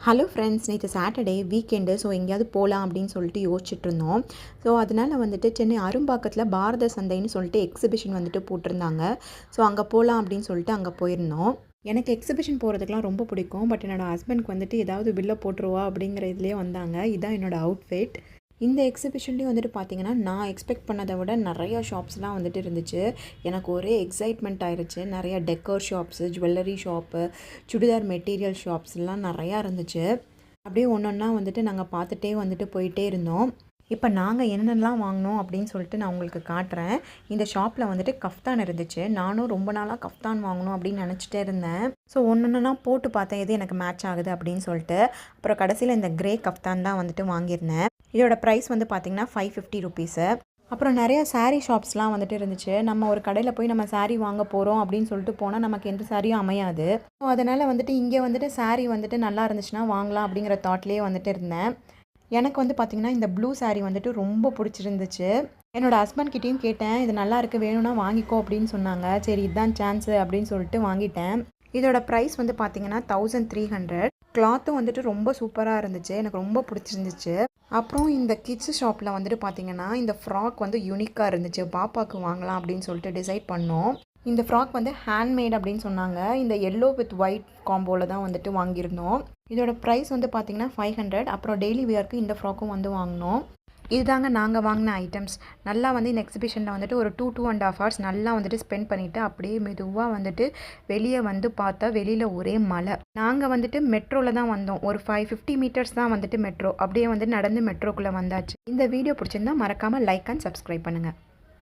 Hello friends, நேற்று Saturday weekend. So எங்கேயாவது போகலாம் அப்படின்னு சொல்லிட்டு யோசிச்சுட்டு இருந்தோம். ஸோ அதனால் வந்துட்டு சென்னை அரும்பாக்கத்தில் பாரத சந்தைன்னு சொல்லிட்டு எக்ஸிபிஷன் வந்துட்டு போட்டிருந்தாங்க. ஸோ அங்கே போகலாம் அப்படின்னு சொல்லிட்டு அங்கே போயிருந்தோம். எனக்கு எக்ஸிபிஷன் போகிறதுக்குலாம் ரொம்ப பிடிக்கும். பட் என்னோடய ஹஸ்பண்ட்க்கு வந்துட்டு ஏதாவது பில்லை போட்டுருவா அப்படிங்கிற இதுலேயே வந்தாங்க. இதுதான் என்னோடய அவுட்ஃபிட். இந்த எக்ஸிபிஷன்லேயும் வந்துட்டு பார்த்திங்கன்னா, நான் எக்ஸ்பெக்ட் பண்ணதை விட நிறையா ஷாப்ஸ்லாம் வந்துட்டு இருந்துச்சு. எனக்கு ஒரே எக்ஸைட்மெண்ட் ஆயிடுச்சு. நிறையா டெக்கர் shops, jewellery shop, churidar material ஷாப்ஸ்லாம் நிறையா இருந்துச்சு. அப்படியே ஒன்று ஒன்றா வந்துட்டு நாங்கள் பார்த்துட்டே வந்துட்டு போயிட்டே இருந்தோம். இப்போ நாங்கள் என்னென்னலாம் வாங்கினோம் அப்படின்னு சொல்லிட்டு நான் உங்களுக்கு காட்டுறேன். இந்த ஷாப்பில் வந்துட்டு கஃப்தான் இருந்துச்சு. நானும் ரொம்ப நாளாக கஃப்தான் வாங்கணும் அப்படின்னு நினச்சிட்டே இருந்தேன். ஸோ ஒன்று போட்டு பார்த்தேன், எது எனக்கு மேட்ச் ஆகுது அப்படின்னு சொல்லிட்டு. அப்புறம் கடைசியில் இந்த கிரே கஃப்தான் தான் வந்துட்டு வாங்கியிருந்தேன். இதோட ப்ரைஸ் வந்து பார்த்திங்கன்னா 550 ருபீஸு. அப்புறம் நிறையா சாரீ ஷாப்ஸ்லாம் வந்துட்டு இருந்துச்சு. நம்ம ஒரு கடையில் போய் நம்ம சாரீ வாங்க போகிறோம் அப்படின்னு சொல்லிட்டு போனால் நமக்கு எந்த சாரியும் அமையாது. ஸோ அதனால் வந்துட்டு இங்கே வந்துட்டு சாரீ வந்துட்டு நல்லா இருந்துச்சுன்னா வாங்கலாம் அப்படிங்கிற தாட்லேயே வந்துட்டு இருந்தேன். எனக்கு வந்து பார்த்திங்கன்னா இந்த ப்ளூ சாரீ வந்துட்டு ரொம்ப பிடிச்சிருந்துச்சு. என்னோடய ஹஸ்பண்ட் கிட்டேயும் கேட்டேன், இது நல்லா இருக்குது, வேணும்னா வாங்கிக்கோ அப்படின்னு சொன்னாங்க. சரி, இதுதான் சான்ஸு அப்படின்னு சொல்லிட்டு வாங்கிட்டேன். இதோட ப்ரைஸ் வந்து பார்த்திங்கன்னா 1300. கிளாத்தும் வந்துட்டு ரொம்ப சூப்பராக இருந்துச்சு. எனக்கு ரொம்ப பிடிச்சிருந்துச்சு. அப்புறம் இந்த கிட்ஸு ஷாப்பில் வந்துட்டு பார்த்திங்கன்னா இந்த ஃப்ராக் வந்து யூனிக்காக இருந்துச்சு. பாப்பாவுக்கு வாங்கலாம் அப்படின்னு சொல்லிட்டு டிசைட் பண்ணோம். இந்த ஃப்ராக் வந்து ஹேண்ட்மேட் அப்படின்னு சொன்னாங்க. இந்த எல்லோ வித் ஒயிட் காம்போவில் தான் வந்துட்டு வாங்கியிருந்தோம். இதோட ப்ரைஸ் வந்து பார்த்திங்கன்னா 500. அப்புறம் டெய்லி வியர்க்கு இந்த ஃப்ராக்கும் வந்து வாங்கினோம். இதுதாங்க நாங்கள் வாங்கின ஐட்டம்ஸ். நல்லா வந்து இந்த எக்ஸிபிஷனில் வந்துட்டு ஒரு 2.5 hours நல்லா வந்துட்டு ஸ்பெண்ட் பண்ணிவிட்டு அப்படியே மெதுவாக வந்துட்டு வெளியே வந்து பார்த்தா வெளியில் ஒரே மழை. நாங்கள் வந்துட்டு மெட்ரோவில் தான் வந்தோம். ஒரு 550 meters தான் வந்துட்டு மெட்ரோ. அப்படியே வந்து நடந்து மெட்ரோக்குள்ளே வந்தாச்சு. இந்த வீடியோ பிடிச்சிருந்தா மறக்காமல் லைக் அண்ட் சப்ஸ்கிரைப் பண்ணுங்கள்.